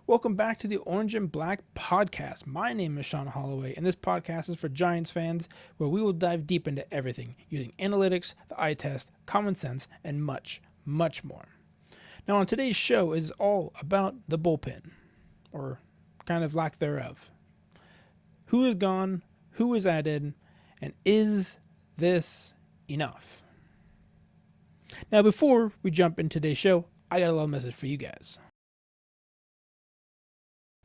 Welcome back to the Orange and Black podcast. My name is Sean Holloway, and this podcast is for Giants fans where we will dive deep into everything using analytics, the eye test, common sense, and much, much more. Now, on today's show is all about the bullpen, or kind of lack thereof. Who is gone, who is added, and is this enough? Now, before we jump into today's show, I got a little message for you guys.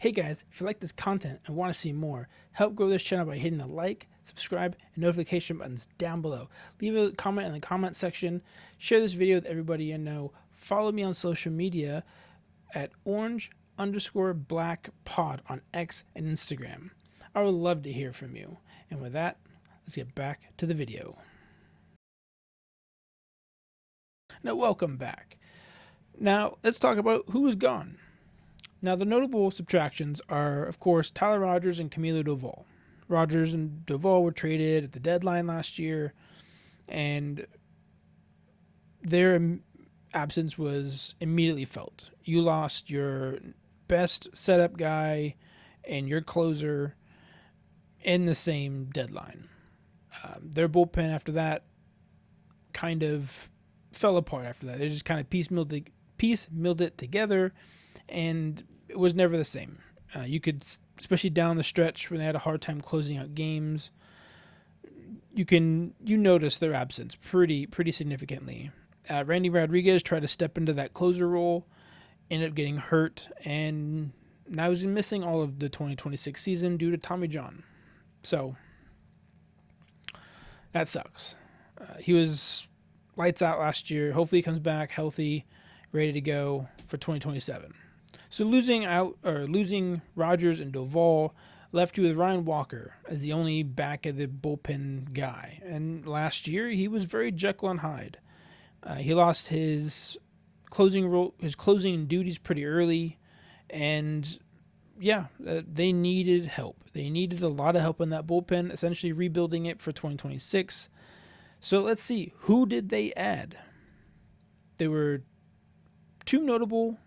Hey guys, if you like this content and want to see more, help grow this channel by hitting the like, subscribe, and notification buttons down below. Leave a comment in the comment section, share this video with everybody you know, follow me on social media at orange_black_pod on X and Instagram. I would love to hear from you. And with that, let's get back to the video. Now, welcome back. Now, let's talk about who is gone. Now, the notable subtractions are, of course, Tyler Rogers and Camilo Doval. Rogers and Doval were traded at the deadline last year, and their absence was immediately felt. You lost your best setup guy and your closer in the same deadline. Their bullpen after that kind of fell apart after that. They just kind of piecemealed it together, and it was never the same. You could, especially down the stretch when they had a hard time closing out games, you notice their absence pretty significantly. Randy Rodriguez tried to step into that closer role, ended up getting hurt, and now he's missing all of the 2026 season due to Tommy John. So that sucks. He was lights out last year. Hopefully he comes back healthy, ready to go for 2027. So losing Rogers and Doval left you with Ryan Walker as the only back of the bullpen guy. And last year he was very Jekyll and Hyde. He lost his closing duties pretty early, and they needed help. They needed a lot of help in that bullpen, essentially rebuilding it for 2026. So let's see, who did they add? There were two notable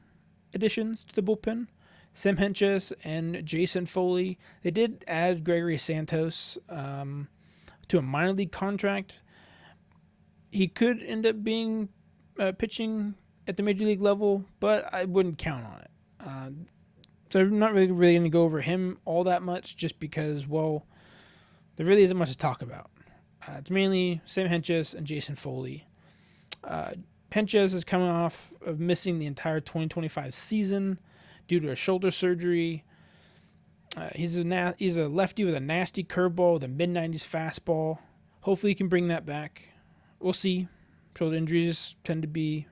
additions to the bullpen, Sam Hentges and Jason Foley. They did add Gregory Santos to a minor league contract. He could end up being pitching at the major league level, but I wouldn't count on it. So I'm not really going to go over him all that much, just because, well, there really isn't much to talk about. It's mainly Sam Hentges and Jason Foley. Hentges is coming off of missing the entire 2025 season due to a shoulder surgery. He's a lefty with a nasty curveball with a mid-90s fastball. Hopefully he can bring that back. We'll see. Shoulder injuries tend to be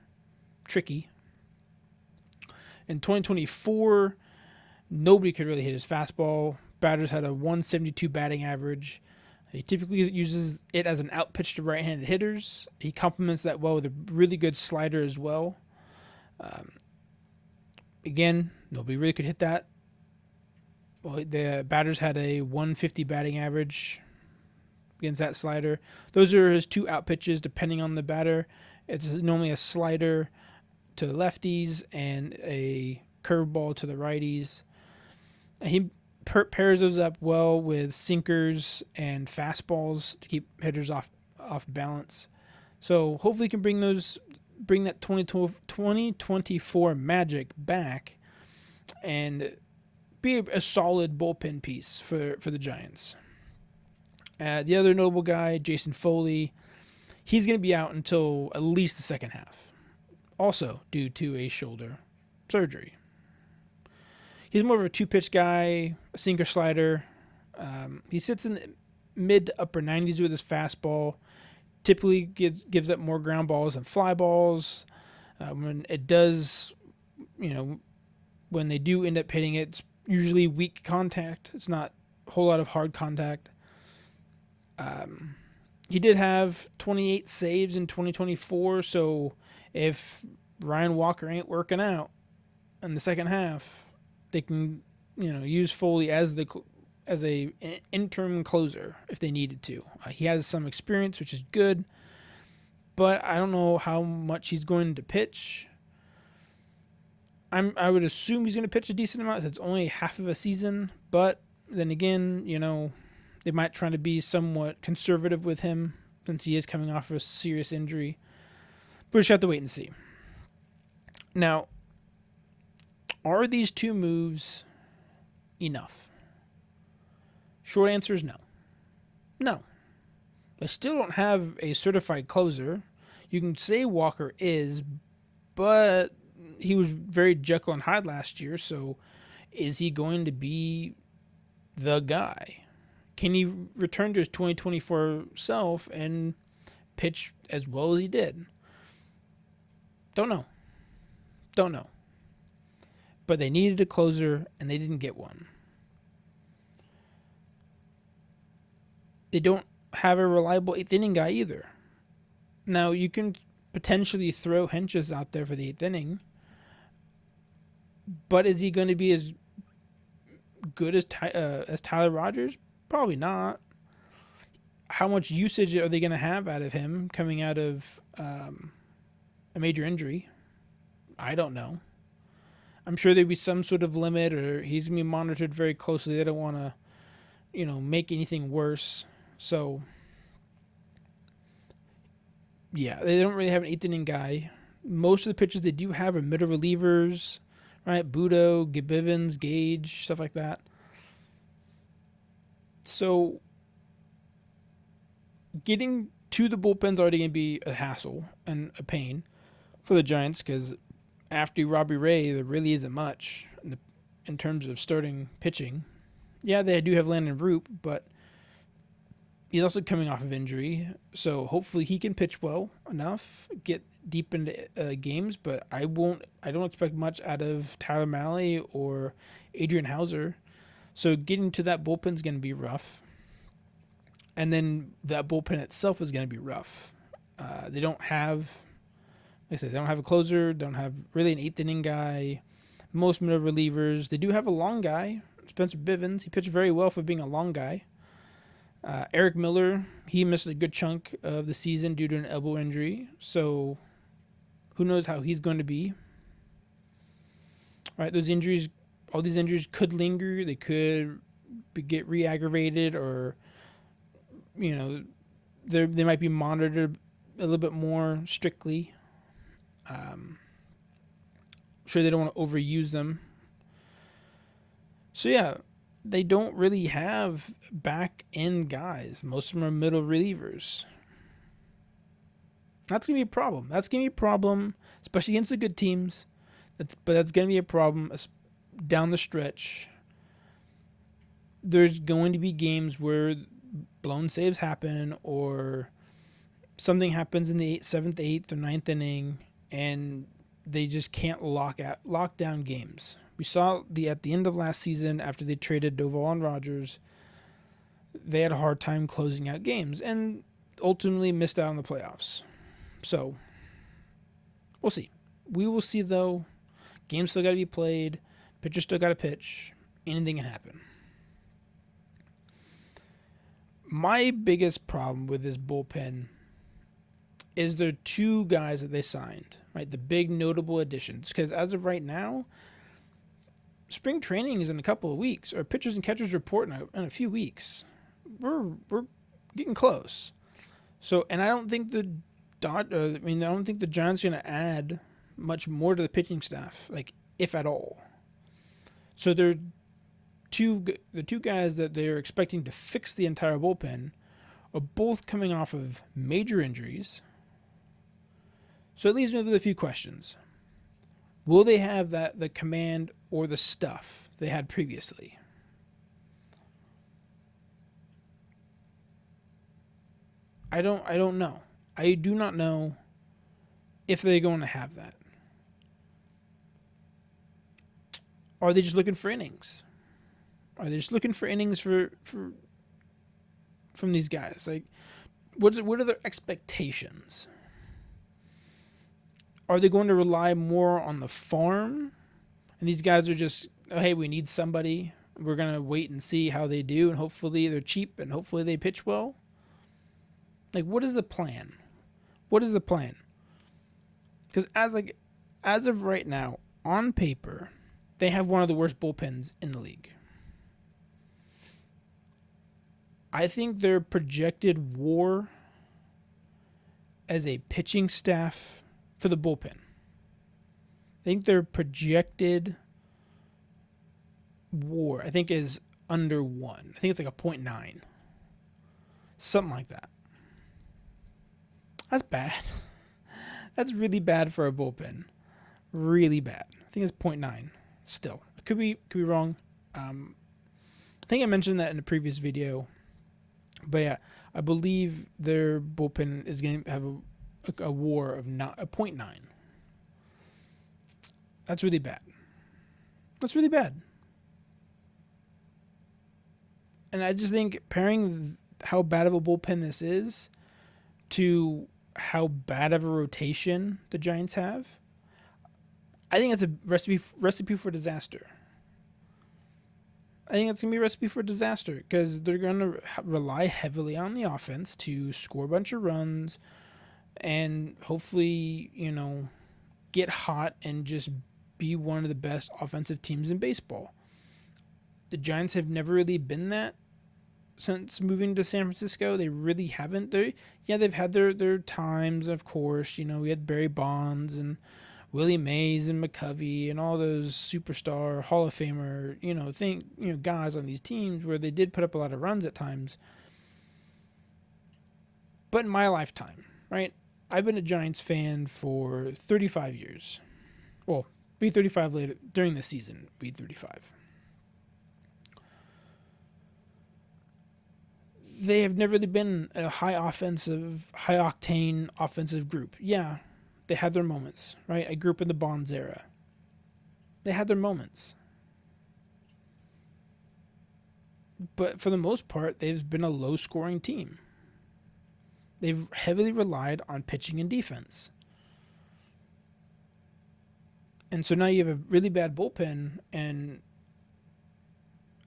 tricky. In 2024, nobody could really hit his fastball. Batters had a 172 batting average. He typically uses it as an out pitch to right-handed hitters. He complements that well with a really good slider as well. Again, nobody really could hit that. Well, the batters had a 150 batting average against that slider. Those are his two out pitches, depending on the batter. It's normally a slider to the lefties and a curveball to the righties. He pairs those up well with sinkers and fastballs to keep hitters off balance. So hopefully he can bring that 2024 magic back and be a solid bullpen piece for the Giants. The other notable guy, Jason Foley, he's going to be out until at least the second half, also due to a shoulder surgery. He's more of a two-pitch guy, a sinker slider. He sits in the mid to upper 90s with his fastball. Typically gives up more ground balls than fly balls. When it does, when they do end up hitting it, it's usually weak contact. It's not a whole lot of hard contact. He did have 28 saves in 2024, so if Ryan Walker ain't working out in the second half, they can, use Foley as an interim closer if they needed to. He has some experience, which is good, but I don't know how much he's going to pitch. I would assume he's going to pitch a decent amount. It's only half of a season, but then again, they might try to be somewhat conservative with him since he is coming off of a serious injury. But we just have to wait and see. Now, are these two moves enough? Short answer is no. No. They still don't have a certified closer. You can say Walker is, but he was very Jekyll and Hyde last year, so is he going to be the guy? Can he return to his 2024 self and pitch as well as he did? Don't know. But they needed a closer, and they didn't get one. They don't have a reliable eighth inning guy either. Now, you can potentially throw Henches out there for the eighth inning, but is he going to be as good as Tyler Rogers? Probably not. How much usage are they going to have out of him coming out of a major injury? I don't know. I'm sure there'd be some sort of limit, or he's going to be monitored very closely. They don't want to, make anything worse. So, yeah, they don't really have an eighth inning guy. Most of the pitchers they do have are middle relievers, right? Budo, Gibbons, Gage, stuff like that. So, getting to the bullpen's already going to be a hassle and a pain for the Giants because after Robbie Ray, there really isn't much in terms of starting pitching. Yeah, they do have Landon Roop, but he's also coming off of injury, so hopefully he can pitch well enough, get deep into games. But I don't expect much out of Tyler Mahle or Adrian Hauser. So getting to that bullpen is going to be rough, and then that bullpen itself is going to be rough. They don't have, like I said, they don't have a closer. Don't have really an eighth inning guy. Most middle relievers. They do have a long guy, Spencer Bivens. He pitched very well for being a long guy. Eric Miller, he missed a good chunk of the season due to an elbow injury. So who knows how he's going to be. All right, all these injuries could linger. They could get re-aggravated, or, they might be monitored a little bit more strictly. Sure, they don't want to overuse them. So, yeah, they don't really have back-end guys. Most of them are middle relievers. That's going to be a problem. Especially against the good teams. But that's going to be a problem down the stretch. There's going to be games where blown saves happen, or something happens in the 7th, 8th, or 9th inning, and they just can't lock down games. We saw at the end of last season, after they traded Doval and Rogers, they had a hard time closing out games and ultimately missed out on the playoffs. So, we'll see. We will see, though. Games still got to be played. Pitchers still got to pitch. Anything can happen. My biggest problem with this bullpen is there two guys that they signed, right? The big notable additions. Because as of right now, spring training is in a couple of weeks, or pitchers and catchers report in a few weeks. We're getting close. So, and I don't think the Giants are going to add much more to the pitching staff, like if at all. So the two guys that they're expecting to fix the entire bullpen are both coming off of major injuries. So it leaves me with a few questions. Will they have the command or the stuff they had previously? I don't know. I do not know if they're going to have that. Are they just looking for innings? Are they just looking for innings from these guys? Like, what are their expectations? Are they going to rely more on the farm? And these guys are just, oh, hey, we need somebody. We're going to wait and see how they do, and hopefully they're cheap, and hopefully they pitch well. Like, what is the plan? What is the plan? Because as of right now, on paper, they have one of the worst bullpens in the league. I think their projected WAR as a pitching staff for the bullpen, I think their projected WAR, I think, is under 1. I think it's like a 0.9. Something like that. That's bad. That's really bad for a bullpen. Really bad. I think it's 0.9 still. I could be wrong. I think I mentioned that in the previous video. But yeah, I believe their bullpen is going to have a WAR of not a 0.9. That's really bad. That's really bad. And I just think pairing how bad of a bullpen this is to how bad of a rotation the Giants have, I think it's a recipe for disaster. I think it's going to be a recipe for disaster because they're going to rely heavily on the offense to score a bunch of runs and hopefully, get hot and just be one of the best offensive teams in baseball. The Giants have never really been that since moving to San Francisco. They really haven't. They've had their times, of course. We had Barry Bonds and Willie Mays and McCovey and all those superstar Hall of Famer, guys on these teams where they did put up a lot of runs at times. But in my lifetime, right, I've been a Giants fan for 35 years. Well, be 35 later during the season, be 35. They have never really been a high octane offensive group. Yeah, they had their moments, right? I grew up in the Bonds era. They had their moments. But for the most part, they've been a low-scoring team. They've heavily relied on pitching and defense. And so now you have a really bad bullpen, and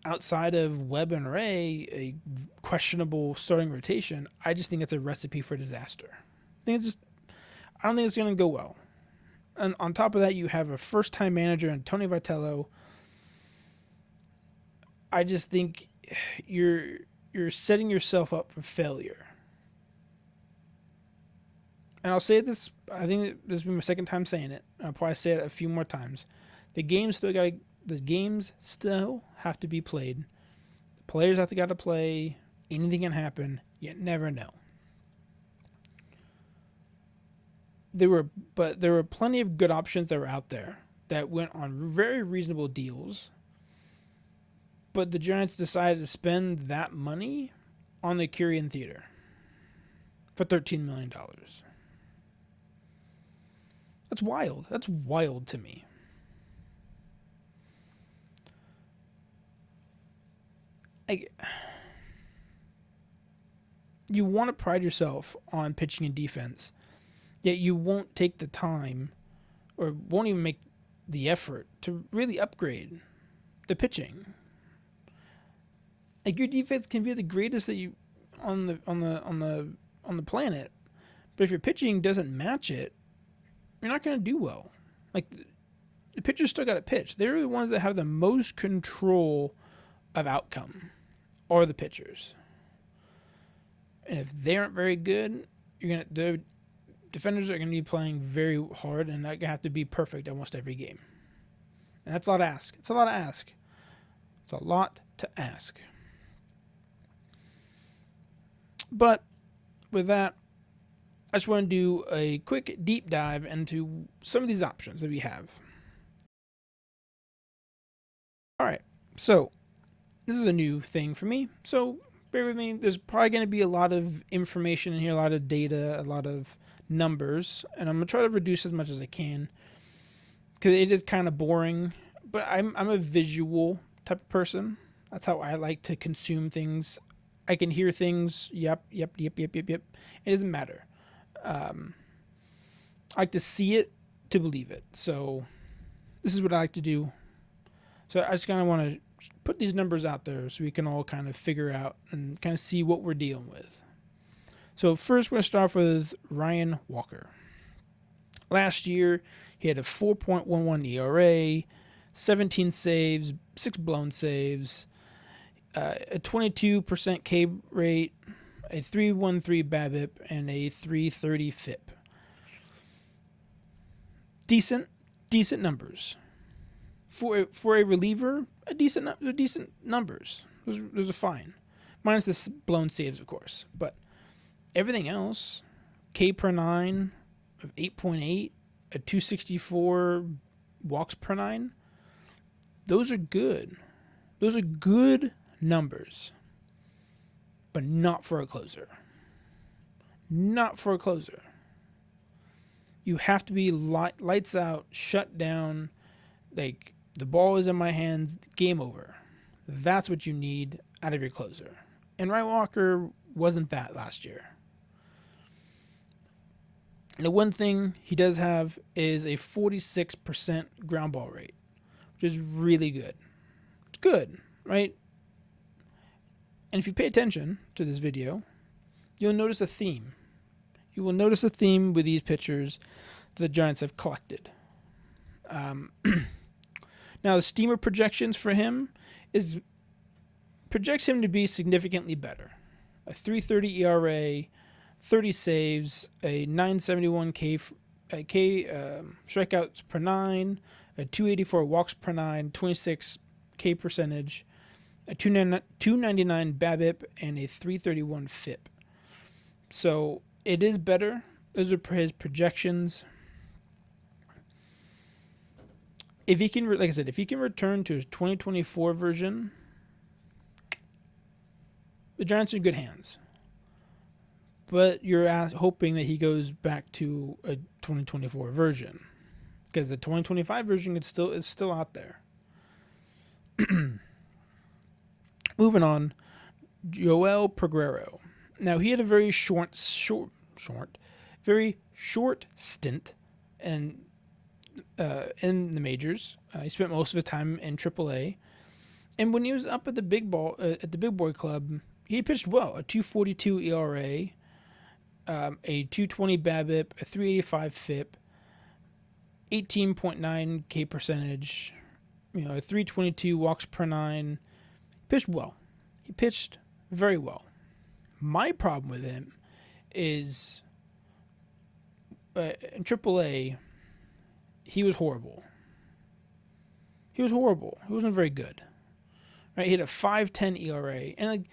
outside of Webb and Ray, a questionable starting rotation, I just think it's a recipe for disaster. I don't think it's going to go well. And on top of that, you have a first-time manager in Tony Vitello. I just think you're setting yourself up for failure. And I'll say this, I think this will be my second time saying it. I'll probably say it a few more times. The games still have to be played. The players have to play. Anything can happen. You never know. There were plenty of good options that were out there that went on very reasonable deals. But the Giants decided to spend that money on the Curian Theater for $13 million. That's wild. That's wild to me. You want to pride yourself on pitching and defense, yet you won't take the time or won't even make the effort to really upgrade the pitching. Your defense can be the greatest that you on the planet, but if your pitching doesn't match it, you're not going to do well. The pitchers still got to pitch. They're the ones that have the most control of outcome, are the pitchers. And if they aren't very good, the defenders are going to be playing very hard, and they're going to have to be perfect almost every game. And that's a lot to ask. It's a lot to ask. It's a lot to ask. But with that, I just want to do a quick deep dive into some of these options that we have. All right, so this is a new thing for me, so bear with me. There's probably going to be a lot of information in here, a lot of data, a lot of numbers, and I'm going to try to reduce as much as I can because it is kind of boring, but I'm a visual type of person. That's how I like to consume things. I can hear things, yep. It doesn't matter. I like to see it to believe it. So this is what I like to do. So I just kind of want to put these numbers out there so we can all kind of figure out and kind of see what we're dealing with. So first we're going to start off with Ryan Walker. Last year, he had a 4.11 ERA, 17 saves, 6 blown saves, a 22% K rate, a 3.13 BABIP, and a 3.30 FIP. Decent numbers. For a reliever, decent numbers. Those are fine. Minus the blown saves, of course. But everything else, K per 9 of 8.8, a 264 walks per 9, those are good. Those are good numbers. But not for a closer. Not for a closer. You have to be lights out, shut down, like the ball is in my hands, game over. That's what you need out of your closer. And Ryan Walker wasn't that last year. And the one thing he does have is a 46% ground ball rate, which is really good. It's good, right? And if you pay attention to this video, you'll notice a theme. You will notice a theme with these pitchers the Giants have collected. Now, the steamer projections for him projects him to be significantly better. A 3.30 ERA, 30 saves, a 971 K strikeouts per 9, a 284 walks per 9, 26 K percentage, a 299 BABIP, and a 331 FIP. So it is better. Those are his projections. If he can, like I said, if he can return to his 2024 version, the Giants are in good hands. But you're hoping that he goes back to a 2024 version, because the 2025 version is still out there. Moving on, Joel Peguero. Now, he had a very very short stint in the majors. He spent most of his time in AAA, and when he was up at the big boy club, he pitched well. A 2.42 ERA, a 2.20 BABIP, a 3.85 FIP, 18.9 K percentage, a 3.22 walks per 9. He pitched well. He pitched very well. My problem with him is in AAA, he was horrible. He wasn't very good. Right? He had a 5.10 ERA, and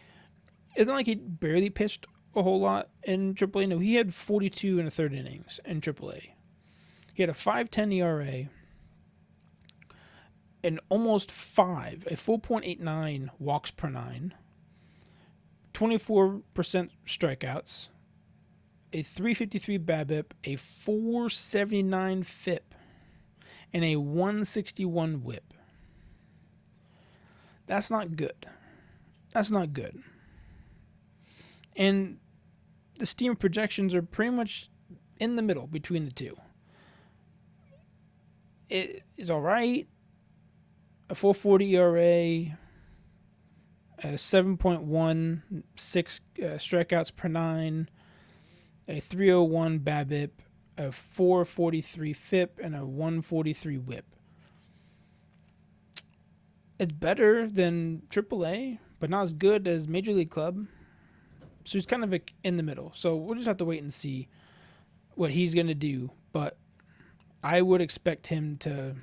it's not like he barely pitched a whole lot in AAA. No, he had 42 and a third innings in AAA. He had a 5.10 ERA and almost a 4.89 walks per 9, 24% strikeouts, a 3.53 BABIP, a 4.79 FIP, and a 1.61 WHIP. That's not good. And the steam projections are pretty much in the middle between the two. It is all right. A 4.40 ERA, a 7.16 strikeouts per 9, a 3.01 BABIP, a 4.43 FIP, and a 1.43 WHIP. It's better than AAA, but not as good as Major League Club. So he's kind of in the middle. So we'll just have to wait and see what he's going to do. But I would expect him to...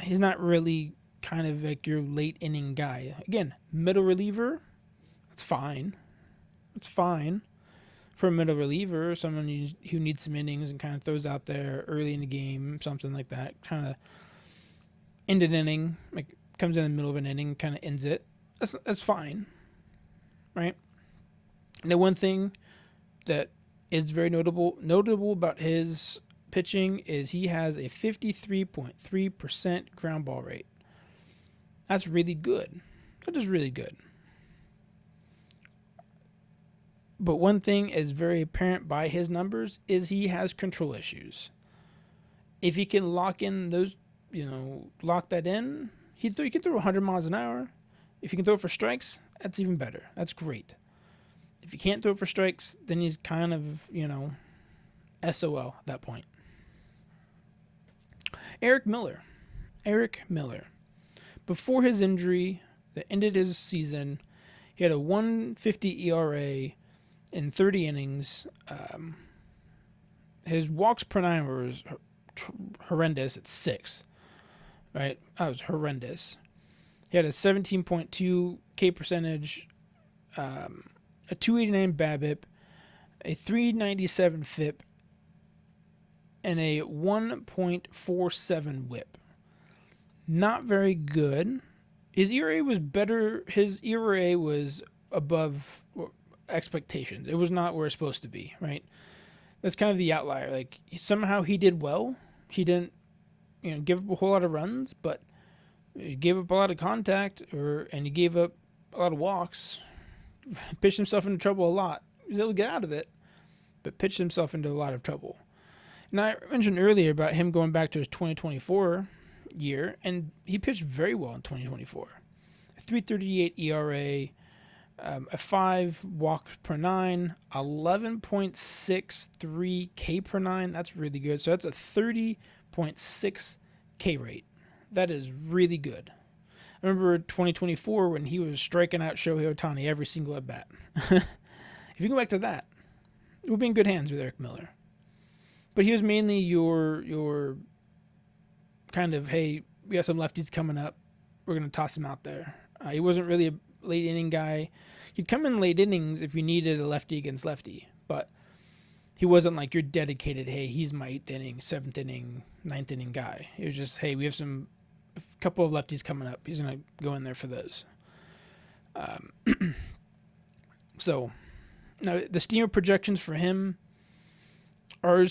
He's not really kind of like your late inning guy. Again, middle reliever, that's fine. It's fine for a middle reliever, someone who needs some innings and kind of throws out there early in the game, something like that. Kind of end an inning, like comes in the middle of an inning, kind of ends it. That's fine, right? And the one thing that is very notable about his pitching is he has a 53.3% ground ball rate. That's really good. That is really good. But one thing is very apparent by his numbers is he has control issues. If he can lock in those, lock that in, he can throw 100 miles an hour. If he can throw for strikes, that's even better. That's great. If he can't throw for strikes, then he's kind of, SOL at that point. Eric Miller. Before his injury that ended his season, he had a 1.50 ERA in 30 innings. His walks per nine was horrendous at 6. Right? That was horrendous. He had a 17.2 K percentage, a 289 BABIP, a 397 FIP, and a 1.47 WHIP. Not very good. His ERA was better. His ERA was above expectations. It was not where it's supposed to be, right? That's kind of the outlier. Like, somehow he did well. He didn't, give up a whole lot of runs, but he gave up a lot of contact, and he gave up a lot of walks. Pitched himself into trouble a lot. He was able to get out of it, but pitched himself into a lot of trouble. And I mentioned earlier about him going back to his 2024 year, and he pitched very well in 2024. A 3.38 ERA, a 5 walk per 9, 11.63 K per 9. That's really good. So that's a 30.6 K rate. That is really good. I remember 2024 when he was striking out Shohei Ohtani every single at bat. If you go back to that, we'll be in good hands with Eric Miller. But he was mainly your kind of, hey, we have some lefties coming up. We're going to toss him out there. He wasn't really a late inning guy. He'd come in late innings if you needed a lefty against lefty. But he wasn't like your dedicated, hey, he's my 8th inning, 7th inning, 9th inning guy. It was just, hey, we have a couple of lefties coming up. He's going to go in there for those. So, now the steamer projections for him are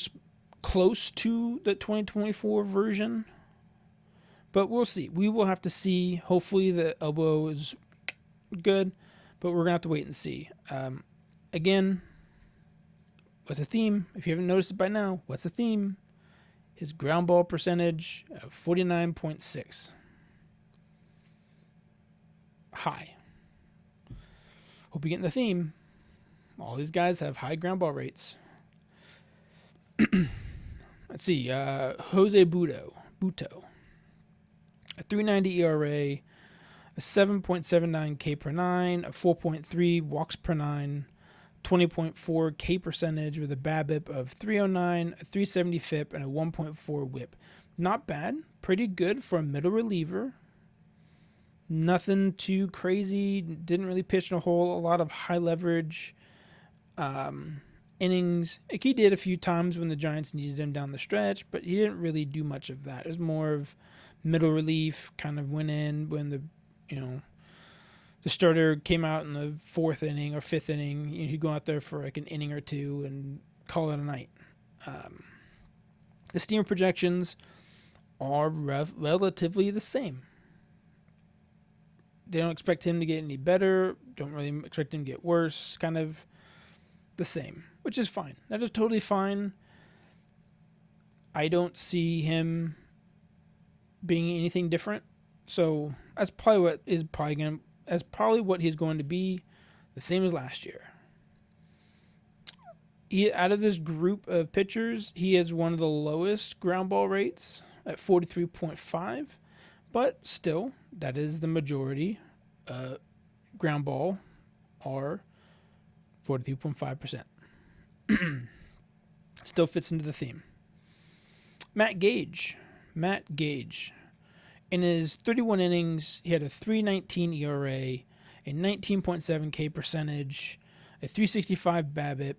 close to the 2024 version, but we'll see. We will have to see. Hopefully the elbow is good, but we're going to have to wait and see. Again, what's the theme? If you haven't noticed it by now, what's the theme? His ground ball percentage of 49.6. High. Hope you're getting the theme. All these guys have high ground ball rates. Let's see. Jose Buto. A 3.90 ERA, a 7.79 K per 9, a 4.3 walks per 9, 20.4 K percentage with a BABIP of 309, a 370 FIP, and a 1.4 WHIP. Not bad. Pretty good for a middle reliever. Nothing too crazy. Didn't really pitch a lot of high leverage innings. Like, he did a few times when the Giants needed him down the stretch, but he didn't really do much of that. It was more of middle relief, kind of went in when the starter came out in the 4th inning or 5th inning. He'd go out there for like an inning or two and call it a night. The steamer projections are relatively the same. They don't expect him to get any better, don't really expect him to get worse, kind of the same, which is fine. That is totally fine. I don't see him being anything different. So that's probably what he's going to be, the same as last year. Out of this group of pitchers, he has one of the lowest ground ball rates at 43.5, but still, that is the majority. Ground ball are 42.5%. Still fits into the theme. Matt Gage. In his 31 innings, he had a 3.19 ERA, a 19.7 K percentage, a 365 BABIP,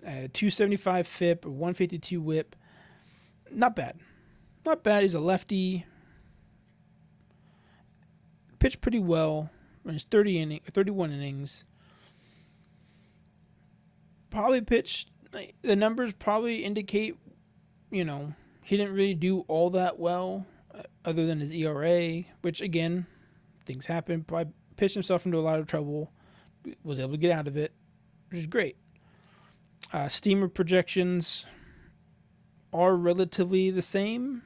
a 275 FIP, a 152 WHIP. Not bad. He's a lefty. Pitched pretty well in his 31 innings. Probably pitched. The numbers probably indicate, he didn't really do all that well, other than his ERA, which, again, things happen. Probably pitched himself into a lot of trouble, was able to get out of it, which is great. Steamer projections are relatively the same.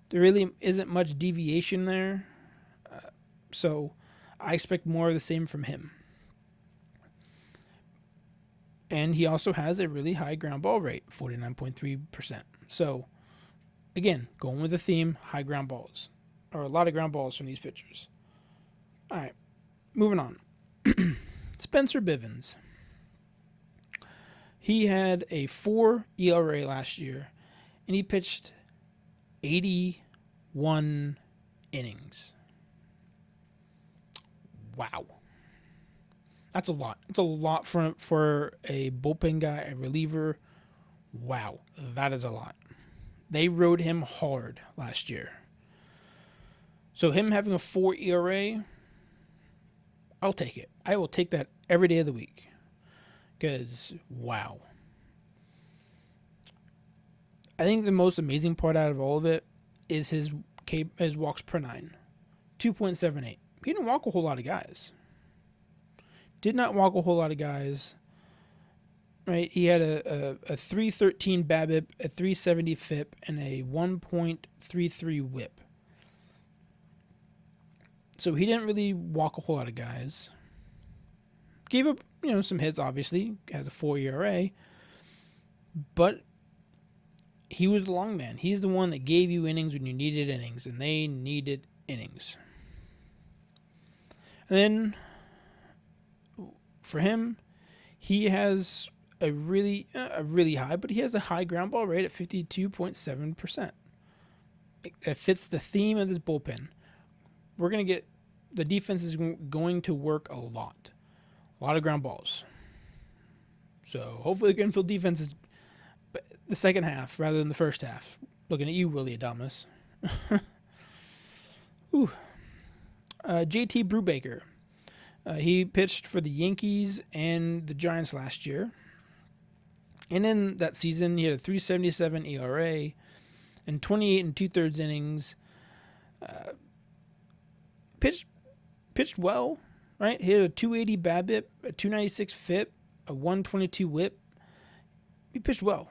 There really isn't much deviation there, so I expect more of the same from him. And he also has a really high ground ball rate, 49.3%. So, again, going with the theme, high ground balls, or a lot of ground balls from these pitchers. All right, moving on. Spencer Bivens. He had a 4 ERA last year, and he pitched 81 innings. Wow. That's a lot. It's a lot for a bullpen guy, a reliever. Wow, that is a lot. They rode him hard last year. So him having a 4 ERA, I'll take it. I will take that every day of the week. Because, wow. I think the most amazing part out of all of it is his walks per 9. 2.78. He didn't walk a whole lot of guys. Did not walk a whole lot of guys. Right? He had a 313 BABIP, a 370 FIP, and a 1.33 WHIP. So he didn't really walk a whole lot of guys. Gave up, some hits, obviously. Has a 4 ERA. But he was the long man. He's the one that gave you innings when you needed innings, and they needed innings. And then, for him, he has a really high, but he has a high ground ball rate at 52.7%. It fits the theme of this bullpen. We're going to get, the defense is going to work a lot of ground balls. So hopefully the infield defense is the second half rather than the first half. Looking at you, Willie Adames. JT Brubaker. He pitched for the Yankees and the Giants last year. And in that season, he had a 3.77 ERA and 28 2/3 innings. Pitched well, right? He had a 280 BABIP, a 296 FIP, a 122 WHIP. He pitched well.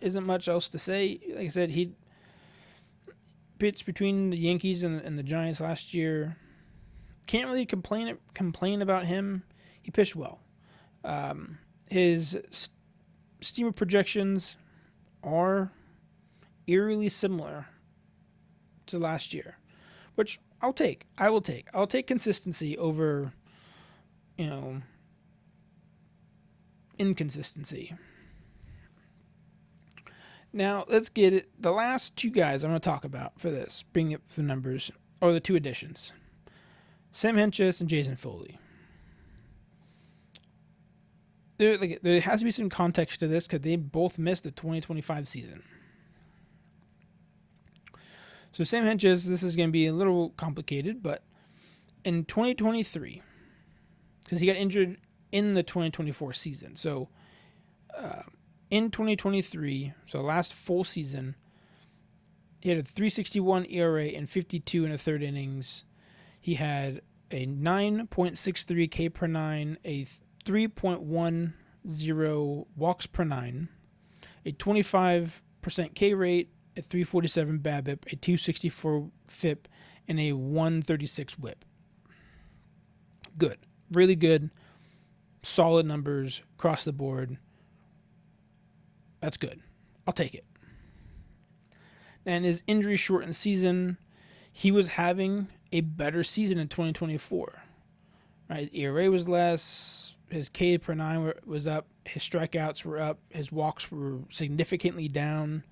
Isn't much else to say. Like I said, he pitched between the Yankees and the Giants last year. Can't really complain about him. He pitched well. His steamer projections are eerily similar to last year, which I'll take. I'll take consistency over, inconsistency. Now, let's get it. The last two guys I'm going to talk about for this, bringing up the numbers, are the two additions. Sam Hentges and Jason Foley. There has to be some context to this because they both missed the 2025 season. So Sam Hentges, this is going to be a little complicated, but in 2023, because he got injured in the 2024 season. So in 2023, so last full season, he had a 3.61 ERA and 52 1/3 innings. He had a 9.63 K per 9, a 3.10 walks per 9, a 25% K rate, a 347 BABIP, a 264 FIP, and a 136 WHIP. Good. Really good. Solid numbers across the board. That's good. I'll take it. And his injury-shortened season, he was having a better season in 2024. Right? ERA was less. His K per 9 was up. His strikeouts were up. His walks were significantly down.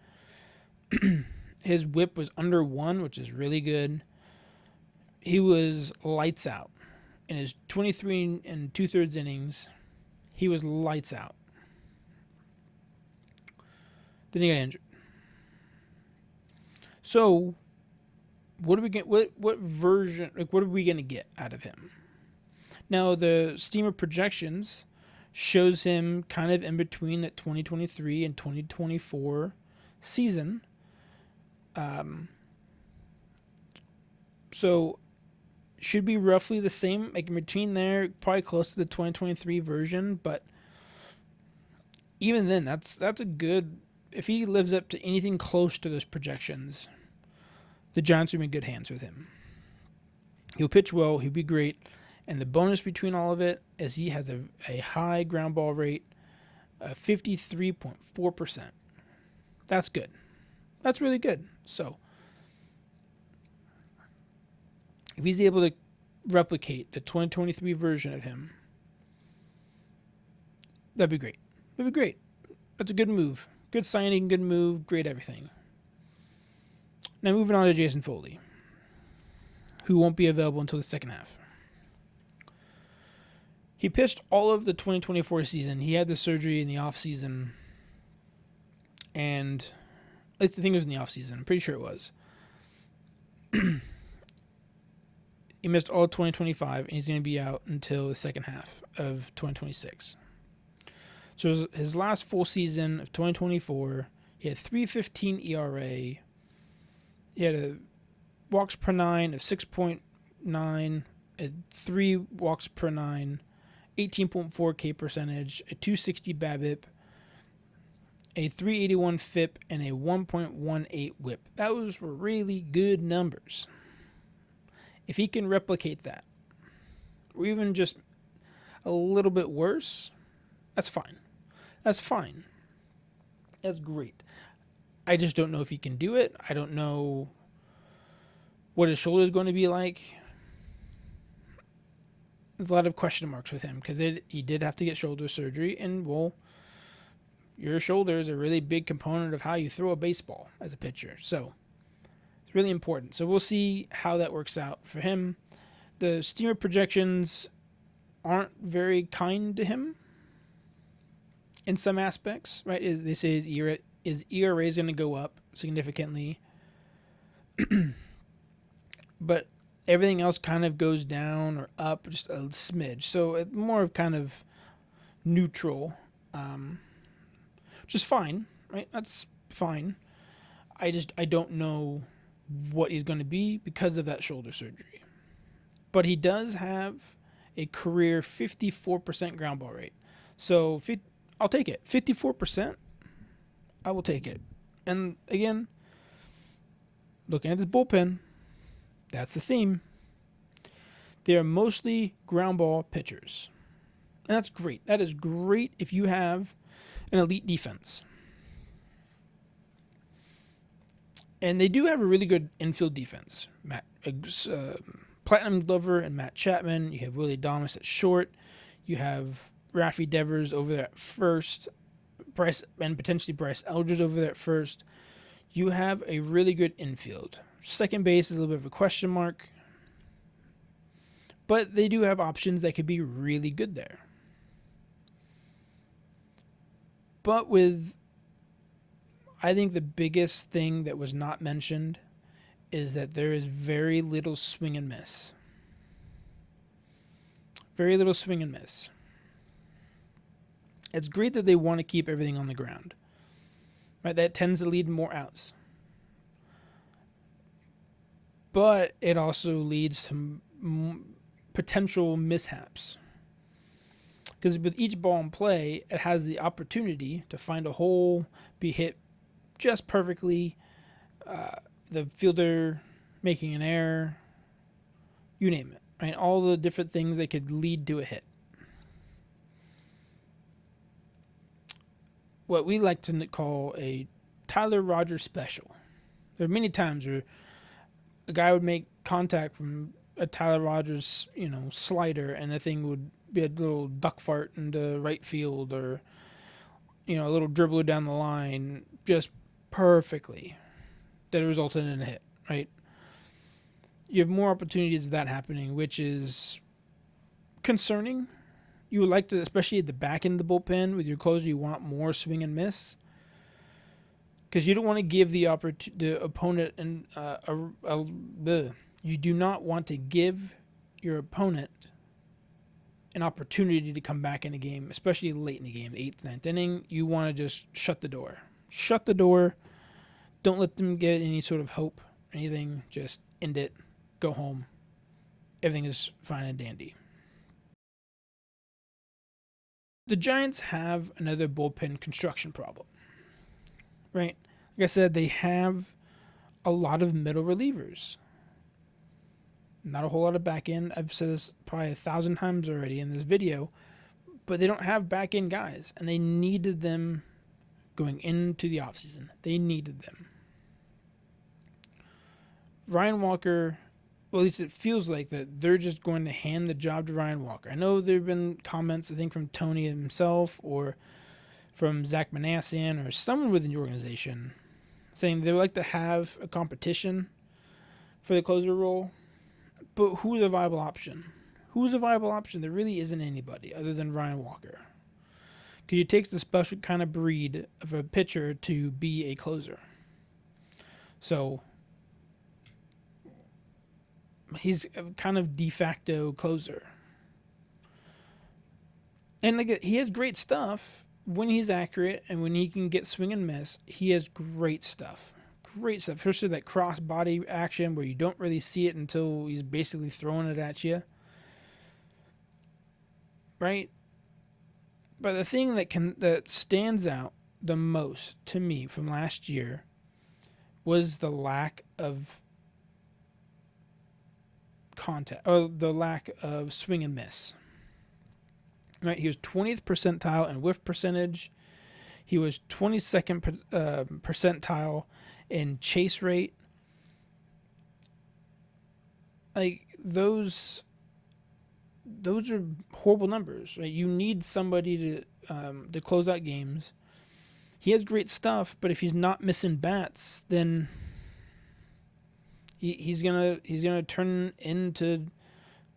His WHIP was under 1, which is really good. He was lights out. In his 23 2/3 innings, he was lights out. Then he got injured. So, what are we get? What version? What are we going to get out of him? Now, the steamer projections shows him kind of in between that 2023 and 2024 season. So should be roughly the same, like in between there, probably close to the 2023 version, but even then, that's a good. If he lives up to anything close to those projections, the Giants are in good hands with him. He'll pitch well. He'll be great. And the bonus between all of it is he has a high ground ball rate, 53.4%. That's good. That's really good. So if he's able to replicate the 2023 version of him, that'd be great. That'd be great. That's a good move. Good signing, good move, great everything. Now moving on to Jason Foley, who won't be available until the second half. He pitched all of the 2024 season. He had the surgery in the offseason. And I think it was in the offseason. I'm pretty sure it was. He missed all of 2025, and he's going to be out until the second half of 2026. So his last full season of 2024, he had 3.15 ERA. He had a walks per nine of 6.9, 3 walks per nine, 18.4 K percentage, a 260 BABIP, a 381 FIP, and a 1.18 WHIP. Those were really good numbers. If he can replicate that, or even just a little bit worse, that's fine. That's fine. That's great. I just don't know if he can do it. I don't know what his shoulder is going to be like. There's a lot of question marks with him because he did have to get shoulder surgery, and well, your shoulder is a really big component of how you throw a baseball as a pitcher. So it's really important. So we'll see how that works out for him. The Steamer projections aren't very kind to him in some aspects, right? They say his ERA is going to go up significantly, but everything else kind of goes down or up just a smidge. So it's more of kind of neutral, which is fine, right? That's fine. I don't know what he's going to be because of that shoulder surgery. But he does have a career 54% ground ball rate. So I'll take it. 54%, I will take it. And again, looking at this bullpen, that's the theme. They are mostly ground ball pitchers. And that's great. That is great if you have an elite defense. And they do have a really good infield defense. Platinum Glover and Matt Chapman. You have Willie Adames at short. You have Rafi Devers over there at first. Potentially Bryce Eldridge over there at first. You have a really good infield. Second base is a little bit of a question mark. But they do have options that could be really good there. But I think the biggest thing that was not mentioned is that there is very little swing and miss. Very little swing and miss. It's great that they want to keep everything on the ground. Right? That tends to lead to more outs. But it also leads to potential mishaps. Because with each ball in play, it has the opportunity to find a hole, be hit just perfectly, the fielder making an error, you name it. Right? All the different things that could lead to a hit. What we like to call a Tyler Rogers special. There are many times where a guy would make contact from a Tyler Rogers, slider, and the thing would be a little duck fart into right field, or a little dribbler down the line, just perfectly, that it resulted in a hit. Right? You have more opportunities of that happening, which is concerning. You would like to, especially at the back end of the bullpen with your closer, you want more swing and miss, because you don't want to give the opponent you do not want to give your opponent an opportunity to come back in a game, especially late in the game, the 8th, 9th inning. You want to just shut the door. Shut the door. Don't let them get any sort of hope, anything. Just end it. Go home. Everything is fine and dandy. The Giants have another bullpen construction problem, right? Like I said, they have a lot of middle relievers. Not a whole lot of back end. I've said this probably 1,000 times already in this video, but they don't have back end guys, and they needed them going into the offseason. They needed them. Ryan Walker, well, at least it feels like that they're just going to hand the job to Ryan Walker. I know there have been comments, I think, from Tony himself or from Zach Manassian or someone within the organization saying they would like to have a competition for the closer role. But who's a viable option? Who's a viable option? There really isn't anybody other than Ryan Walker. Because it takes the special kind of breed of a pitcher to be a closer. So he's a kind of de facto closer. And like, he has great stuff when he's accurate and when he can get swing and miss. He has great stuff. Great stuff. Especially that cross body action where you don't really see it until he's basically throwing it at you. Right? But the thing that stands out the most to me from last year was the lack of contact, or the lack of swing and miss. Right? He was 20th percentile in whiff percentage. He was 22nd percentile in chase rate. Like, those are horrible numbers. Right? You need somebody to close out games. He has great stuff, but if he's not missing bats, then he's gonna turn into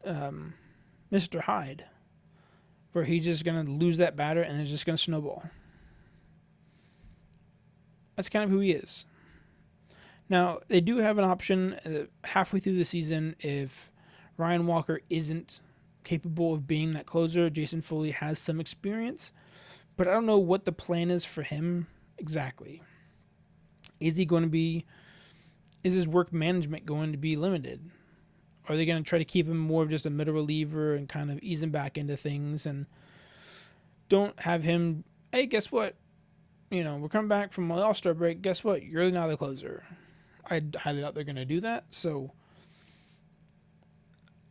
Mr. Hyde, where he's just gonna lose that batter and it's just gonna snowball. That's kind of who he is. Now, they do have an option halfway through the season if Ryan Walker isn't capable of being that closer. Jason Foley has some experience, but I don't know what the plan is for him exactly. Is his work management going to be limited? Are they going to try to keep him more of just a middle reliever and kind of ease him back into things and don't have him, hey, guess what? We're coming back from the All-Star break. Guess what? You're now the closer. I highly doubt they're going to do that. So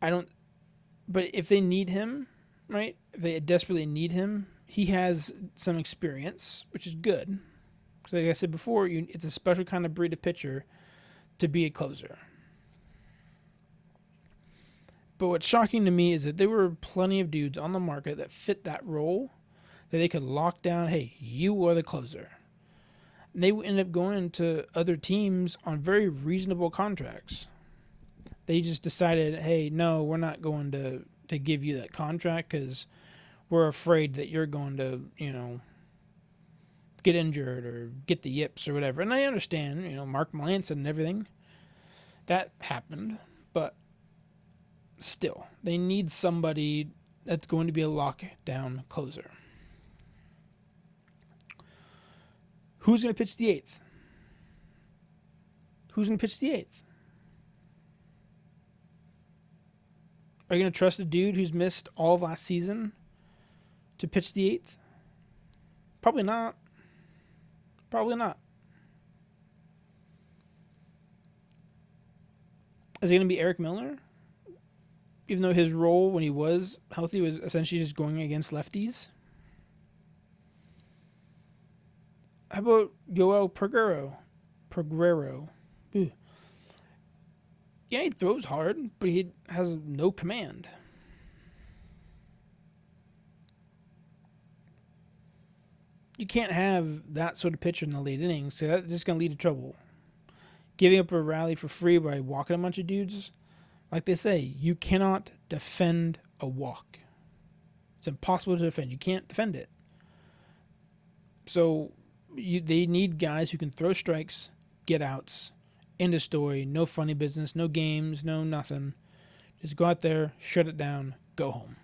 but if they need him, right? If they desperately need him, he has some experience, which is good. Because like I said before, it's a special kind of breed of pitcher to be a closer. But what's shocking to me is that there were plenty of dudes on the market that fit that role that they could lock down, hey, you are the closer. And they ended up going to other teams on very reasonable contracts. They just decided, hey, no, we're not going to give you that contract because we're afraid that you're going to, get injured or get the yips or whatever. And I understand, Mark Melancon and everything. That happened. But still, they need somebody that's going to be a lockdown closer. Who's going to pitch the eighth? Who's going to pitch the eighth? Are you going to trust a dude who's missed all of last season to pitch the eighth? Probably not. Probably not. Is it going to be Eric Milner? Even though his role when he was healthy was essentially just going against lefties. How about Yoel Peguero? Ooh. Yeah, he throws hard, but he has no command. You can't have that sort of pitcher in the late innings, so that's just going to lead to trouble. Giving up a rally for free by walking a bunch of dudes, like they say, you cannot defend a walk. It's impossible to defend. You can't defend it. So they need guys who can throw strikes, get outs, end of story, no funny business, no games, no nothing. Just go out there, shut it down, go home.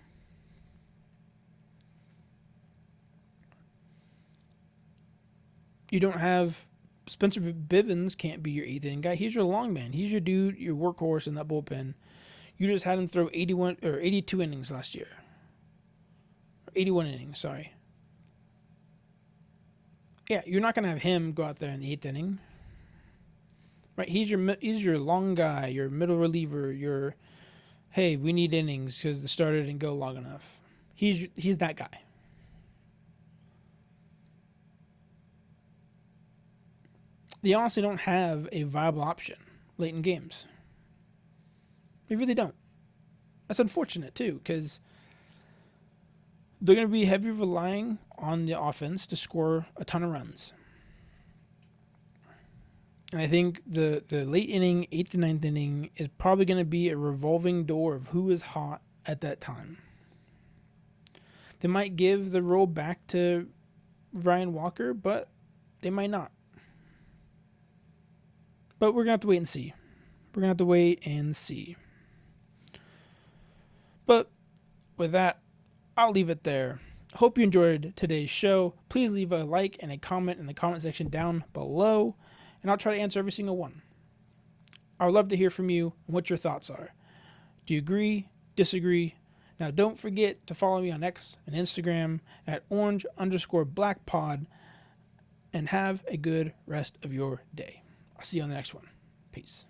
You don't have Spencer Bivens can't be your eighth inning guy. He's your long man. He's your dude, your workhorse in that bullpen. You just had him throw 81 or 82 innings last year. 81 innings, sorry. Yeah, you're not going to have him go out there in the eighth inning. Right? He's your long guy, your middle reliever, your hey, we need innings because the starter didn't go long enough. He's that guy. They honestly don't have a viable option late in games. They really don't. That's unfortunate too, because they're going to be heavily relying on the offense to score a ton of runs. And I think the late inning, 8th to 9th inning, is probably going to be a revolving door of who is hot at that time. They might give the role back to Ryan Walker, but they might not. But we're going to have to wait and see. But with that, I'll leave it there. Hope you enjoyed today's show. Please leave a like and a comment in the comment section down below, and I'll try to answer every single one. I would love to hear from you and what your thoughts are. Do you agree? Disagree? Now, don't forget to follow me on X and Instagram at orange_blackpod, and have a good rest of your day. I'll see you on the next one. Peace.